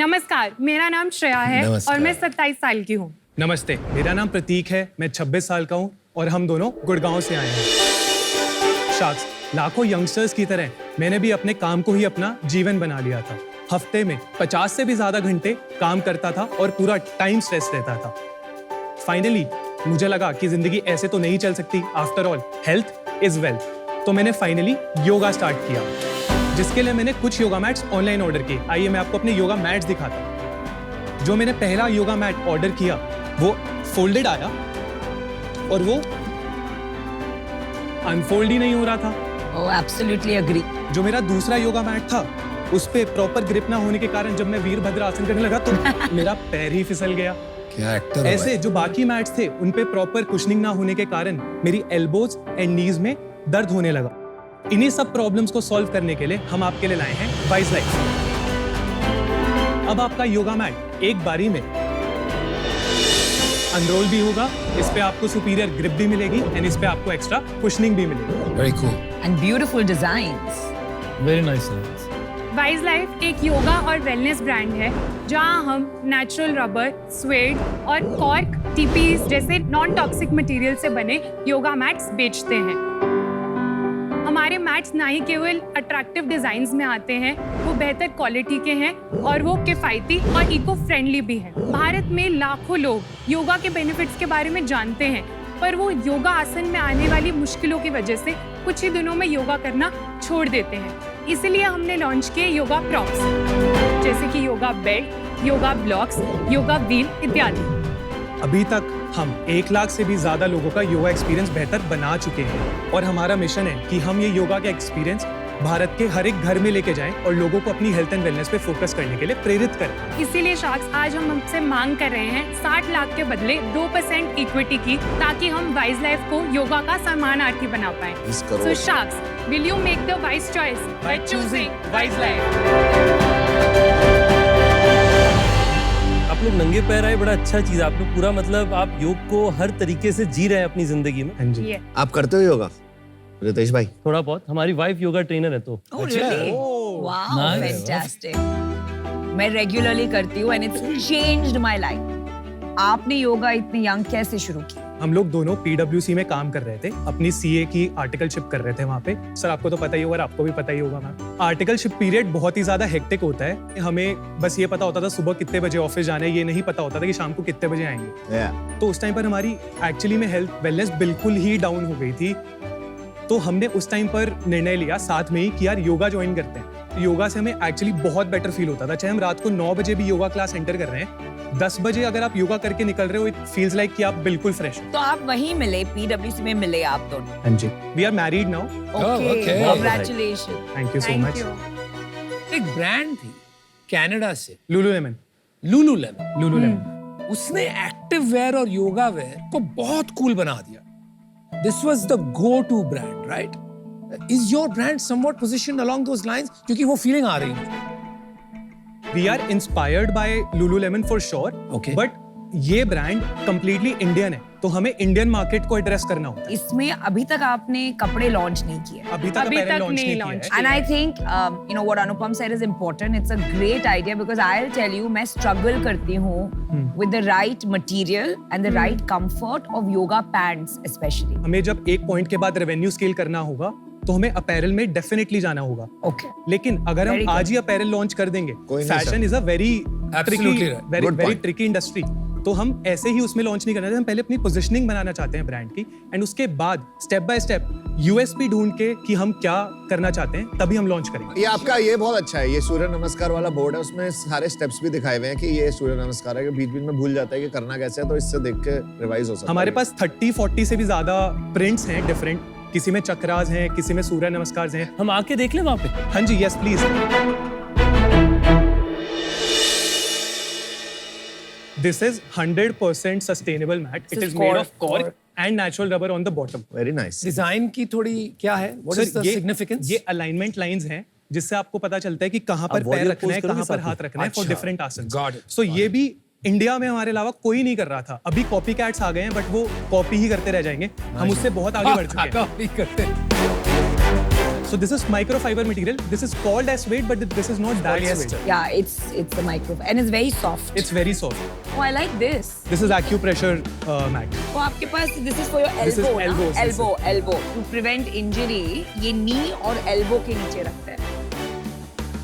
नमस्कार, मेरा नाम श्रेया है और मैं 27 साल की हूँ। नमस्ते, मेरा नाम प्रतीक है, मैं 26 साल का हूँ और हम दोनों गुड़गांव से आए हैं। शाक्स, लाखों यंगस्टर्स की तरह मैंने भी अपने काम को ही अपना जीवन बना लिया था। हफ्ते में 50 से भी ज्यादा घंटे काम करता था और पूरा टाइम स्ट्रेस रहता था। फाइनली मुझे लगा कि जिंदगी ऐसे तो नहीं चल सकती। After all health is wealth. तो मैंने फाइनली योगा स्टार्ट किया, जिसके लिए मैंने कुछ योगा मैट्स ऑनलाइन ऑर्डर किए। आइए मैं आपको अपने योगा मैट्स दिखाता हूँ। जो मैंने पहला योगा मैट ऑर्डर किया वो फोल्डेड आया और वो अनफोल्ड ही नहीं हो रहा था। Oh, absolutely agree. जो मेरा दूसरा योगा मैट था उस पे प्रॉपर ग्रिप ना होने के कारण जब मैं वीरभद्र आसन करने लगा तो मेरा पैर ही फिसल गया। क्या एक्टर है ऐसे जो बाकी मैट्स थे उन पे प्रॉपर कुशनिंग ना होने के कारण मेरी एल्बोज एंड नीज में दर्द होने लगा। इन्हीं सब प्रॉब्लम्स को सॉल्व करने के लिए हम आपके लिए लाए हैं वाइज लाइफ। अब आपका योगा मैट एक बारी में अनरोल भी होगा, इस पे आपको सुपीरियर ग्रिप भी मिलेगी एंड इस पे आपको एक्स्ट्रा कुशनिंग भी मिलेगी। Very cool And beautiful designs. Very nice. Wise life एक योगा और वेलनेस ब्रांड है जहां हम नेचुरल रबर, स्वेड और कॉर्क टीपीज जैसे नॉन टॉक्सिक मटेरियल से बने योगा मैट्स बेचते हैं। हमारे मैट्स ना ही केवल अट्रैक्टिव डिजाइन्स में आते हैं, वो बेहतर क्वालिटी के हैं और वो किफ़ायती और इको फ्रेंडली भी हैं। भारत में लाखों लोग योगा के बेनिफिट्स के बारे में जानते हैं, पर वो योगा आसन में आने वाली मुश्किलों की वजह से कुछ ही दिनों में योगा करना छोड़ देते हैं। इसीलिए हमने लॉन्च किए योगा प्रॉप्स, जैसे कि yoga bed, yoga blocks, yoga wheel इत्यादि। अभी तक हम 1 लाख से भी ज्यादा लोगों का योगा एक्सपीरियंस बेहतर बना चुके हैं और हमारा मिशन है कि हम ये योगा का एक्सपीरियंस भारत के हर एक घर में लेके जाएं और लोगों को अपनी हेल्थ एंड वेलनेस पे फोकस करने के लिए प्रेरित करें। इसीलिए शाक्स आज हम आपसे मांग कर रहे हैं 60 लाख के बदले 2% इक्विटी की, ताकि हम वाइज लाइफ को योगा का सम्मानार्थी बना पाएं। सो शाक्स, will you make the wise choice by choosing wise life? आप लोग नंगे पैर आए, बड़ा अच्छा चीज। आप लोग पूरा मतलब आप योग को हर तरीके से जी रहे हैं अपनी जिंदगी में। हाँ जी। आप करते हो योगा रितेश भाई? थोड़ा बहुत। हमारी वाइफ योगा ट्रेनर है तो। Oh, really? Wow, fantastic. मैं रेगुलरली करती हूँ and it's changed my life. आपने योगा इतनी यंग कैसे शुरू की? हम लोग दोनों PwC में काम कर रहे थे, अपनी CA की आर्टिकलशिप कर रहे थे वहाँ पे। सर आपको तो पता ही होगा, आपको भी पता ही होगा मैम। आर्टिकलशिप पीरियड बहुत ही ज्यादा हेक्टिक होता है। हमें बस ये पता होता था सुबह कितने बजे ऑफिस जाना है, ये नहीं पता होता था कि शाम को कितने बजे आएंगे। तो उस टाइम पर हमारी एक्चुअली में हेल्थ वेलनेस बिल्कुल ही डाउन हो गई थी। तो हमने उस टाइम पर निर्णय लिया साथ में ही कि यार योगा ज्वाइन करते हैं। योगा से हमें एक्चुअली बहुत बेटर फील होता था। चाहे हम रात को 9 बजे भी योगा क्लास एंटर कर रहे हैं, 10 बजे अगर आप योगा करके निकल रहे हो, इट फील्स लाइक कि आप बिल्कुल फ्रेश हो। तो आप वहीं मिले, PwC में मिले आप दोनों? हाँ जी, we are married now. Okay, congratulations. Thank you so thank much. You. एक ब्रांड थी कनाडा से, लुलुलेमन। लुलुलेमन। उसने एक्टिव वेयर और योगा वेयर को बहुत कूल बना दिया। This was the go-to brand, right? Is your brand somewhat positioned along those lines? क्योंकि वो feeling आ रही है। We are inspired by Lululemon for sure. Okay. But ये ब्रांड completely इंडियन है, तो हमें इंडियन मार्केट को एड्रेस करना होता है। इसमें अभी तक आपने कपड़े लॉन्च नहीं किए। अभी तक लॉन्च नहीं किया है। And I think you know what Anupam said is important. It's a great idea because I'll tell you, मैं struggle करती हूँ with the right material and the right comfort of yoga pants especially. हमें जब एक point के बाद revenue scale करना होगा तो हमें अपैरल में डेफिनेटली जाना होगा। Okay. लेकिन अगर Very हम good. आज ही अपैरल लॉन्च कर देंगे, कोई नहीं fashion is a very Absolutely right. Good very point. Tricky industry. तो हम ऐसे ही उसमें लॉन्च नहीं करना चाहते। हम पहले अपनी पोजीशनिंग बनाना चाहते हैं ब्रांड की, एंड उसके बाद स्टेप बाय स्टेप यूएसपी ढूंढ के कि हम क्या करना चाहते हैं, तभी हम लॉन्च करेंगे। ये आपका ये बहुत अच्छा है, ये सूर्य नमस्कार वाला बोर्ड है, उसमें सारे स्टेप्स भी दिखाए हुए हैं कि ये सूर्य नमस्कार है, कि बीच बीच में भूल जाता है कि करना कैसे है, तो इससे देख के रिवाइज हो सकता है। हमारे पास 30-40 से भी ज्यादा प्रिंट्स हैं डिफरेंट। किसी में चक्रास हैं, किसी में सूर्य नमस्कार हैं। हम आके देख लें वहाँ पे? हाँ जी, yes please. This is 100% sustainable mat. It is made of cork and natural rubber on the bottom. Very nice. Design की थोड़ी क्या है? What is Sir, the significance? ये अलाइनमेंट लाइंस हैं जिससे आपको पता चलता है कि कहाँ पर आप पैर warrior रखना है, pose करोगे कहाँ पर साथ हाथ में? रखना है फॉर अच्छा, डिफरेंट आसन। got it, सो ये भी इंडिया में हमारे अलावा कोई नहीं कर रहा था। अभी कॉपी कैट्स आ गए हैं, बट वो कॉपी ही करते रह जाएंगे। हम उससे बहुत आगे बढ़ चुके हैं। कॉपी करते हैं। So this is microfiber material. This is called as suede, but this is not that Polyester. suede. Yeah, it's a micro and it's very soft. It's very soft. Oh, I like this. This is acupressure mat. तो आपके पास this is for your This is elbow, elbows, ना? this is- elbow to prevent injury. ये knee और elbow के नीचे रखते हैं.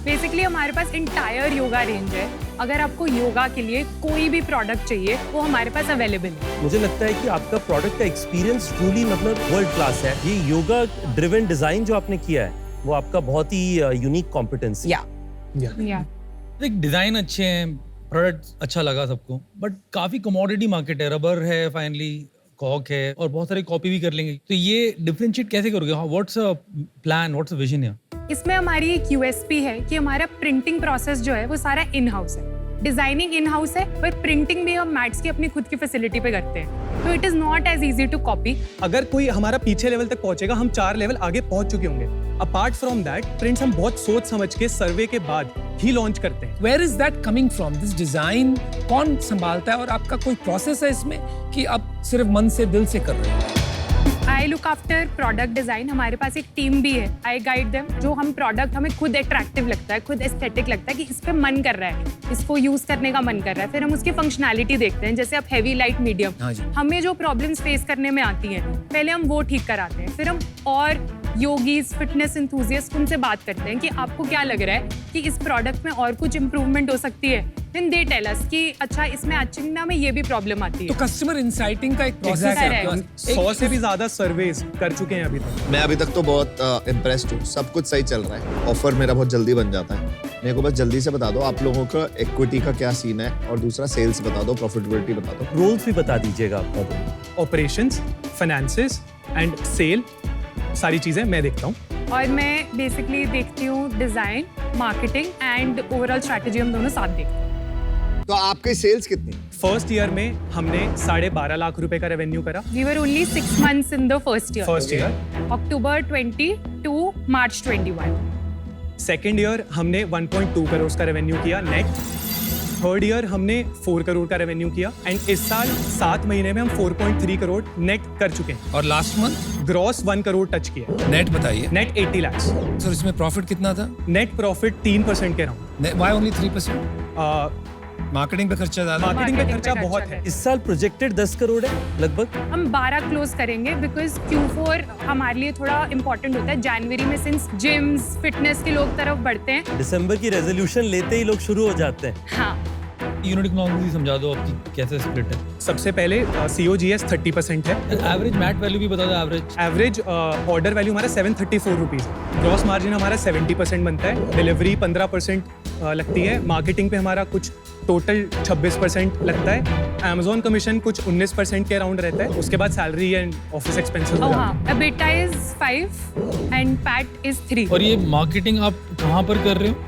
Basically हमारे पास इंटायर योगा रेंज है। अगर आपको योगा के लिए कोई भी प्रोडक्ट चाहिए वो हमारे पास अवेलेबल है। मुझे लगता है कि आपका प्रोडक्ट का एक्सपीरियंस ट्रूली मतलब वर्ल्ड क्लास है। ये योगा ड्रिवन डिजाइन जो आपने किया है वो आपका बहुत ही यूनिक कॉम्पिटेंस है। Yeah. या देख डिजाइन अच्छे हैं, प्रोडक्ट अच्छा लगा सबको, बट काफी कमोडिटी मार्केट है, रबर है, फाइनली कॉक है और बहुत सारे कॉपी भी कर लेंगे। तो ये डिफरेंशिएट कैसे करोगे? What's a plan, what's a vision है? इसमें हमारी एक यूएसपी है कि हमारा प्रिंटिंग प्रोसेस जो है वो सारा इन हाउस है। डिजाइनिंग इन हाउस है पर प्रिंटिंग भी हम मैट्स की अपनी खुद की फैसिलिटी पे करते हैं। तो it is not as easy to copy. अगर कोई हमारा पीछे लेवल तक पहुंचेगा, हम 4 लेवल आगे पहुंच चुके होंगे। अपार्ट फ्रॉम दैट, प्रिंट्स हम बहुत सोच समझ के सर्वे के बाद ही लॉन्च करते हैं। Where is that coming from? This design कौन संभालता है और आपका कोई प्रोसेस है इसमें कि आप सिर्फ मन से दिल से कर रहे हो? I look after product design. हमारे पास एक टीम भी है, आई गाइड देम। जो हम प्रोडक्ट हमें खुद अट्रैक्टिव लगता है, खुद एस्थेटिक लगता है कि इस पे मन कर रहा है, इसको यूज करने का मन कर रहा है, फिर हम उसकी फंक्शनैलिटी देखते हैं। जैसे अब हैवी, लाइट, मीडियम, हाँ जी। हमें जो प्रॉब्लम्स फेस करने में आती हैं पहले हम वो ठीक कराते हैं। फिर हम और योगीज, फिटनेस इंथुजियस्ट उनसे बात करते हैं कि आपको क्या लग रहा है कि इस प्रोडक्ट में और कुछ इंप्रूवमेंट हो सकती है। देन दे टेल अस कि अच्छा इसमें अचिंगना में ये भी प्रॉब्लम आती तो है। कस्टमर इंसाइटिंग का एक प्रोसेस Exactly. है। हम 100 से भी ज्यादा सर्वेज कर चुके हैं अभी तक। मैं अभी तक तो बहुत इम्प्रेस्ड हूँ, सब कुछ सही चल रहा है। ऑफर मेरा बहुत जल्दी बन जाता है। मेरे को बस जल्दी से बता दो आप लोगों का इक्विटी का क्या सीन है, और दूसरा सेल्स बता दो, प्रॉफिटेबिलिटी बता दो। रोल्स भी बता दीजिएगा आपका। ऑपरेशंस, फाइनेंसेस एंड सेल, सारी चीजें मैं देखता हूँ। और मैं बेसिकली देखती हूँ design, marketing and overall strategy, हम दोनों साथ देखते हैं। तो आपकी सेल्स कितनी? फर्स्ट ईयर में हमने 12.5 लाख रुपए का रेवेन्यू करा। We were only 6 months in the first year. First year. October 20 to March 21. Second year हमने 1.2 करोड़ का रेवेन्यू किया नेट। थर्ड ईयर हमने 4 करोड़ का रेवेन्यू किया एंड इस साल 7 महीने में हम 4.3 करोड़ नेट कर चुके हैं। और last month gross 1 crore touch किया। नेट बताइए। नेट 80 लाख। सर इसमें प्रॉफिट कितना था? नेट प्रॉफिट 3% के राउंड। Why only 3%? मार्केटिंग पे खर्चा ज्यादा। मार्केटिंग पे Marketing पे खर्चा बहुत खर्चा है। इस साल प्रोजेक्टेड 10 करोड़ है लगभग। हम 12 क्लोज करेंगे बिकॉज Q4 हमारे लिए थोड़ा इंपॉर्टेंट होता है। जनवरी में सिंस जिम्स, फिटनेस के लोग तरफ बढ़ते हैं। दिसंबर की रेजोल्यूशन लेते ही लोग शुरू हो जाते हैं। हाँ, यूनिट इकोनॉमिक्स समझा दो आपकी कैसे स्प्लिट है। सबसे पहले COGS 30% है। एवरेज मैट वैल्यू भी बता दो। एवरेज एवरेज ऑर्डर वैल्यू हमारा 734 रुपीज़। ग्रॉस मार्जिन हमारा 70% बनता है। डिलीवरी 15% लगती है। मार्केटिंग पे हमारा कुछ टोटल 26% लगता है। अमेजोन कमीशन कुछ 19% के अराउंड रहता है। उसके बाद salary and office expenses. oh हाँ, EBITDA is 5 and PAT is 3. और ये मार्केटिंग आप कहाँ पर कर रहे हो?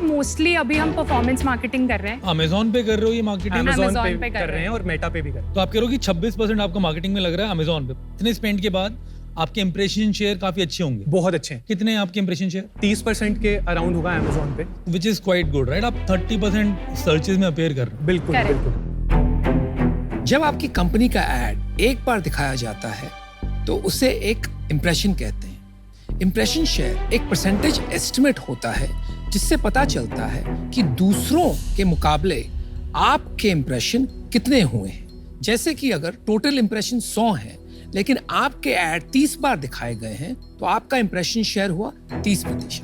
मोस्टली अभी हम परफॉर्मेंस मार्केटिंग कर रहे हैं। अमेजोन पे कर रहे हो ये मार्केटिंग? अमेजोन Amazon पे पे कर रहे हैं और मेटा पे भी कर रहे हैं। तो आप कह रहे हो कि 26% आपका मार्केटिंग में लग रहा है अमेजोन पे। इतने स्पेंड के बाद आपके इंप्रेशन शेयर काफी अच्छे होंगे। बहुत अच्छे हैं। कितने हैं आपके इंप्रेशन शेयर? 30% के अराउंड होगा अमेजोन पे। Which is quite good right. आप 30% सर्चेज में अपेयर कर रहे हो। बिल्कुल Correct. बिल्कुल। जब आपकी कंपनी का एड एक बार दिखाया जाता है तो उसे एक इंप्रेशन कहते हैं। इंप्रेशन शेयर एक परसेंटेज एस्टिमेट होता है जिससे पता चलता है कि दूसरों के मुकाबले आपके इंप्रेशन कितने हुए हैं। जैसे कि अगर टोटल इंप्रेशन 100 है लेकिन आपके ऐड 30 बार दिखाए गए हैं तो आपका इंप्रेशन शेयर हुआ 30%।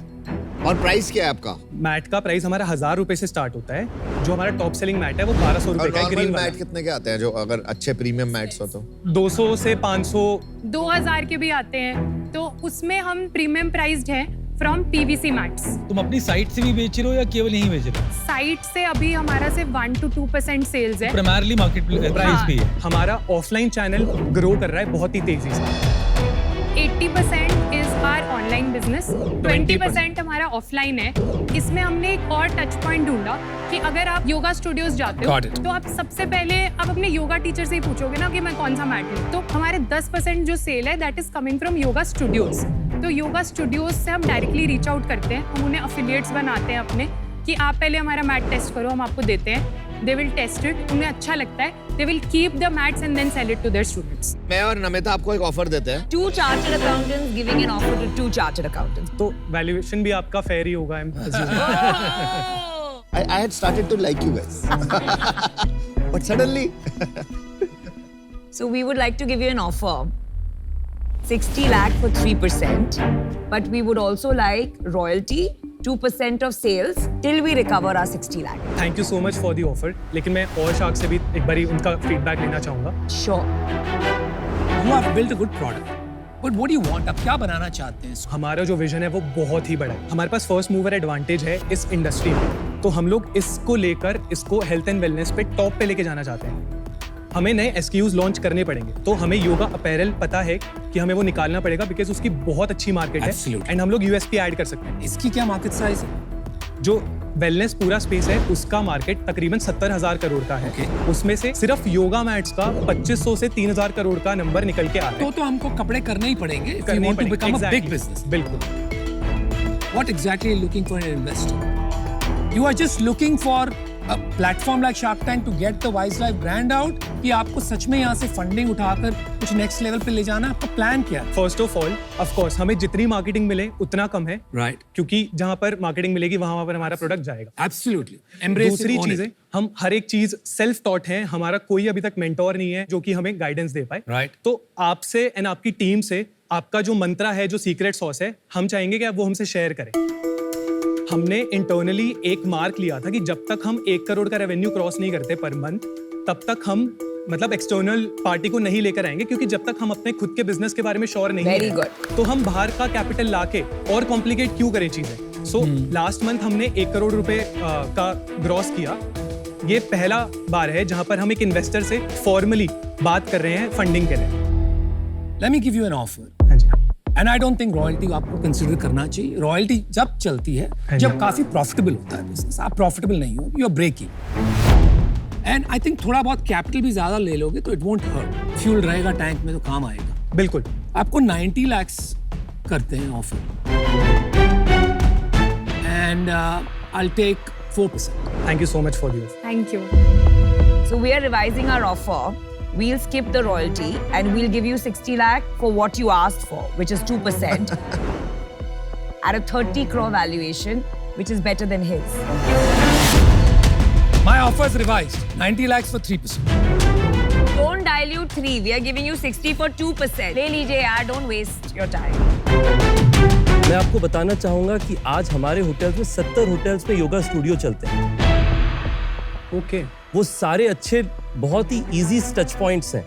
और प्राइस क्या है आपका? मैट का प्राइस हमारा 1000 रुपए से स्टार्ट होता है। जो हमारा टॉप सेलिंग मैट है वो 1200 और रुपए का है। नॉर्मल ग्रीन मैट कितने के आते हैं, जो अगर अच्छे प्रीमियम मैट्स हो तो? 200 से 500। 2000 के भी आते हैं। तो उसमें हम प्रीमियम प्राइस्ड हैं फ्रॉम PVC मैट्स। तुम अपनी साइट से भी बेच रहे हो या केवल यहीं बेच रहे हो? साइट से अभी हमारा सिर्फ 1 to 2% सेल्स है। प्राइमरली मार्केट प्राइस हाँ। भी है। हमारा ऑफलाइन चैनल ग्रो कर रहा है बहुत ही तेजी से। 80% इज आवर ऑनलाइन बिजनेस, 20% हमारा ऑफलाइन है। इसमें हमने एक और टच पॉइंट ढूंढा कि अगर आप योगा स्टूडियोज जाते हो Got it. तो आप सबसे पहले आप अपने योगा टीचर से ही पूछोगे ना कि मैं कौन सा मैट लूं। तो हमारे 10% जो सेल है that is coming from yoga studios. तो योगा स्टूडियोज से हम डायरेक्टली रीच आउट करते हैं। हम उन्हें अफिलिएट्स बनाते हैं अपने कि आप पहले हमारा मैट टेस्ट करो, हम आपको देते हैं। they will test it, उन्हें अच्छा लगता है, they will keep the mats and then sell it to their students. मैं और नमिता आपको एक ऑफर देते हैं. 2 chartered accountants giving an offer to 2 chartered accountants. तो वैल्यूएशन भी आपका फेयर ही होगा I'm assuming. I had started to like you guys. But suddenly So we would like to give you an offer. 60 lakh for 3%, but we would also like royalty, 2% of sales till we recover our 60 lakh. Thank you so much for the offer. लेकिन मैं और shark से भी एक बारी उनका feedback लेना चाहूँगा. Sure. You have built a good product. But what do you want? आप क्या बनाना चाहते हैं? हमारा जो विजन है वो बहुत ही बड़ा है. हमारे पास फर्स्ट मूवर एडवांटेज है इस इंडस्ट्री में, तो हम लोग इसको लेकर इसको हेल्थ एंड वेलनेस पे टॉप पे लेके जाना चाहते हैं. हमें नए SKUs लॉन्च करने पड़ेंगे, तो हमें योगा अपैरल पता है कि हमें वो निकालना पड़ेगा बिकॉज उसकी बहुत अच्छी मार्केट है Absolutely. एंड हम लोग USP ऐड कर सकते हैं. इसकी क्या मार्केट साइज है? जो वेलनेस पूरा स्पेस है उसका मार्केट तकरीबन 70,000 करोड़ का है. Okay. उसमें से सिर्फ योगा मैट्स का 2500 से 3,000 करोड़ का नंबर निकल के आ रहा है. तो हमको कपड़े करने ही पड़ेंगे if we करने want to पड़ेंगे. become a big Exactly. business. बिल्कुल. What exactly are you looking for in an investor? You are just looking for a platform like Shark Tank to get the Wise Life brand out, कि आपको सच में यहाँ से funding उठाकर कुछ next level पे ले जाना? आपका प्लान क्या है? First of all of course हमें जितनी मार्केटिंग मिले उतना कम है, राइट, क्योंकि जहां पर मार्केटिंग मिलेगी वहां पर हमारा प्रोडक्ट जाएगा. एब्सोल्युटली. एम्ब्रेस दूसरी चीजें, हम हर एक चीज सेल्फ टॉट हैं. हमारा कोई अभी तक मेंटोर नहीं है जो कि हमें गाइडेंस दे पाए. Right. तो आपसे एंड आपकी टीम से आपका जो मंत्रा है, जो सीक्रेट सॉस है, हम चाहेंगे कि आप वो हमसे शेयर करें. हमने इंटरनली एक मार्क लिया था कि जब तक हम 1 करोड़ का रेवेन्यू क्रॉस नहीं करते पर मंथ, तब तक हम मतलब एक्सटर्नल पार्टी को नहीं लेकर आएंगे, क्योंकि जब तक हम अपने खुद के बिजनेस के बारे में श्योर नहीं Very हैं, good. तो हम बाहर का कैपिटल लाके और कॉम्प्लिकेट क्यों करें चीजें. सो लास्ट मंथ हमने 1 करोड़ रुपए का ग्रॉस किया. ये पहला बार है जहां पर हम एक इन्वेस्टर से फॉर्मली बात कर रहे हैं फंडिंग के लिए. Let me give you an offer. हाँ जी. And I don't think royalty आपको कंसिडर करना चाहिए. रॉयल्टी जब चलती है जब काफी प्रॉफिटेबल होता है बिजनेस. आप प्रॉफिटेबल नहीं हो, you are breaking. And I think थोड़ा बहुत कैपिटल भी ज्यादा ले लोगे तो इट वोंट हर्ट. फ्यूल रहेगा टैंक में तो काम आएगा. बिल्कुल. आपको 90 lakhs करते हैं offer. And I take 4%. Thank you so much for this. Thank you. So we are revising our offer. We'll skip the royalty and we'll give you 60 lakh for what you asked for, which is 2%, at a 30 crore valuation, which is better than his. My offer is revised. 90 lakhs for 3%. Don't dilute 3. We are giving you 60 for 2%. ले लीजिए यार, don't waste your time. मैं आपको बताना चाहूंगा कि आज हमारे होटल्स में 70 होटल्स में योगा स्टूडियो चलते हैं. ओके. वो सारे अच्छे बहुत ही इजी टच पॉइंट्स हैं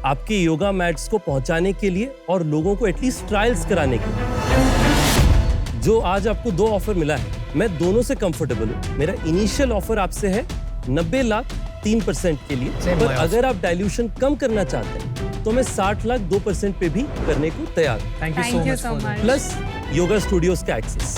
आपके योगा मैट्स को पहुंचाने के लिए और लोगों को एटलीस्ट ट्रायल्स कराने के लिए. जो आज आपको 2 ऑफर मिला है, मैं दोनों से कंफर्टेबल हूँ. मेरा इनिशियल ऑफर आपसे है 90 लाख 3% के लिए, पर अगर आप डाइल्यूशन कम करना चाहते हैं तो मैं 60 लाख 2% पे भी करने को तैयार हूँ. Thank you Thank you so so much. much. Plus yoga studios का एक्सेस.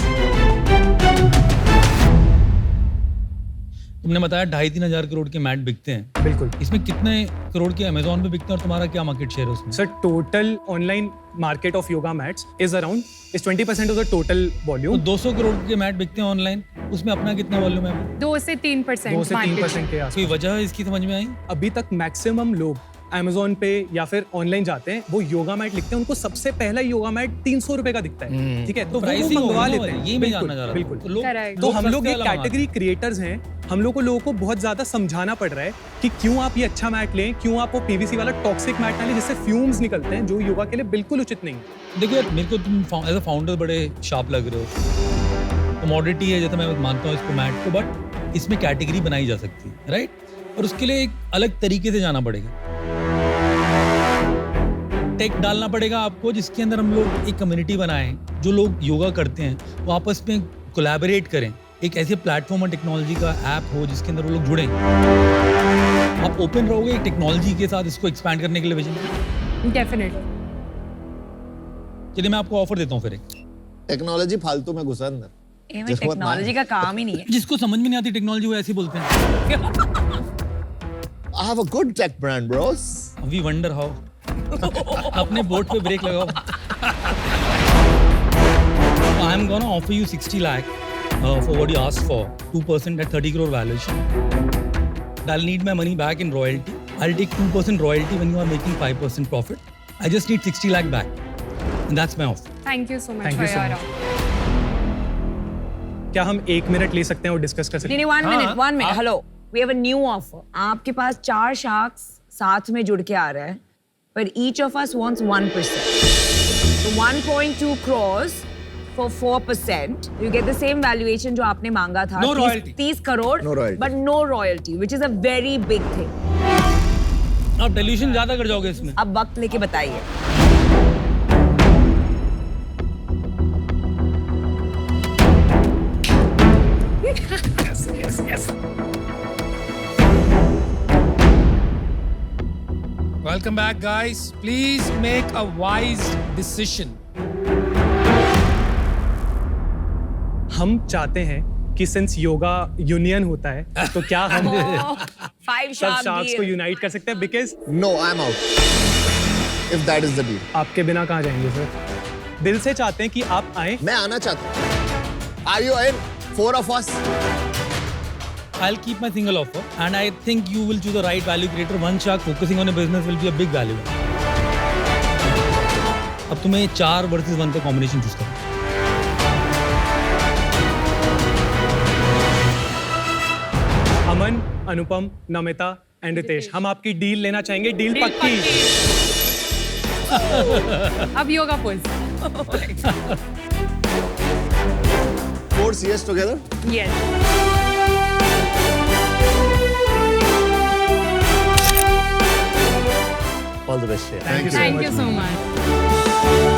तुमने बताया 2.5-3 हजार करोड़ के मैट बिकते हैं. बिल्कुल. इसमें कितने करोड़ के अमेजोन पे बिकते हैं और तुम्हारा क्या मार्केट शेयर है उसमें? Sir total online market of yoga mats is around 20% of the total तो वॉल्यूम. 200 करोड़ के मैट बिकते हैं ऑनलाइन, उसमें अपना कितना वॉल्यूम है? 2 से 3% 2 से 3% के आसपास. कोई वजह है इसकी समझ में आई? अभी तक मैक्सिमम लोग Amazon पे या फिर ऑनलाइन जाते हैं, वो योगा मैट लिखते हैं, उनको सबसे पहला योगा मैट 300 रुपए का दिखता है. ठीक है, तो वो Pricing मंगवा होगी ना लेते हैं. भाई, ये मैं जानना चाह रहा बिल्कुल. था. Correct. तो हम लोग सस्ते एक वाला कैटेगरी क्रिएटर्स हैं. हम लोग को लोगों को बहुत ज्यादा समझाना पड़ रहा है कि क्यों आप ये अच्छा मैट लें, क्यों आप वो PVC वाला टॉक्सिक मैट ना लें जिससे फ्यूम्स निकलते हैं, जो योगा के लिए बिल्कुल उचित नहीं है. देखो यार, मेरे को तुम एज अ फाउंडर बड़े शार्प लग रहे हो. कमोडिटी है जैसे मैं मानता हूँ इसको मैट को, बट इसमें कैटेगरी बनाई जा सकती है, राइट? और उसके लिए एक अलग तरीके से जाना पड़ेगा. टेक डालना पड़ेगा आपको जिसके अंदर हम लोग एक कम्युनिटी बनाएं. जो लोग योगा करते हैं वो आपस में कोलैबोरेट करें. एक ऐसे प्लेटफॉर्म और टेक्नोलॉजी का ऐप हो जिसके अंदर वो लोग जुड़ें. आप ओपन रहोगे टेक्नोलॉजी के साथ इसको एक्सपैंड करने के लिए विजन? Definitely. चलिए मैं आपको ऑफर देता हूँ फिर एक. टेक्नोलॉजी फालतू में घुसा अंदर. ये में टेक्नोलॉजी का काम ही नहीं है. जिसको समझ में नहीं आती टेक्नोलॉजी वो ऐसे ही बोलते हैं. I have a good tech brand, bros. We wonder how. अपने बोट पे ब्रेक लगाओ. I am gonna offer you 60 lakh for what you asked for, 2% at 30 crore valuation. I'll need my money back in royalty. I'll take 2% royalty when you are making 5% profit. I just need 60 lakh back. And that's my offer. Thank you so much Thank for you so your much. offer. क्या हम 1 minute ले सकते हैं और discuss कर सकते नहीं, हैं? one minute, हाँ, one minute. Hello. We have a new offer. आपके पास 4 sharks साथ में जुड़ के आ रहे हैं, but each of us wants 1%. So 1.2 crores for 4%. You get the same valuation जो आपने मांगा था. No royalty. 30 crore. No royalty. But no royalty, which is a very big thing. आप डिल्यूशन ज्यादा कर जाओगे इसमें. अब वक्त लेके बताइए. Welcome back, guys. Please make a wise decision. हम चाहते हैं कि सिंस योगा यूनियन होता है तो क्या हम 5 सब shark शार्क्स को deal. यूनाइट कर सकते हैं? Because No, I'm out. If that is the deal. आपके बिना कहाँ जाएंगे सर? दिल से चाहते हैं कि आप आए. मैं आना चाहता हूँ. Are you in? 4 of us. I'll keep my single offer, and I think you will choose the right value creator. One shark focusing on a business will be a big value. अब तुम्हें 4 versus 1 का combination choose करना. अमन, अनुपम, Namita and Ritesh, हम आपकी deal लेना चाहेंगे. Deal Deal पक्की. अब yoga pose. 4 CS together. Yes. All the best. Thank you. Thank you so much.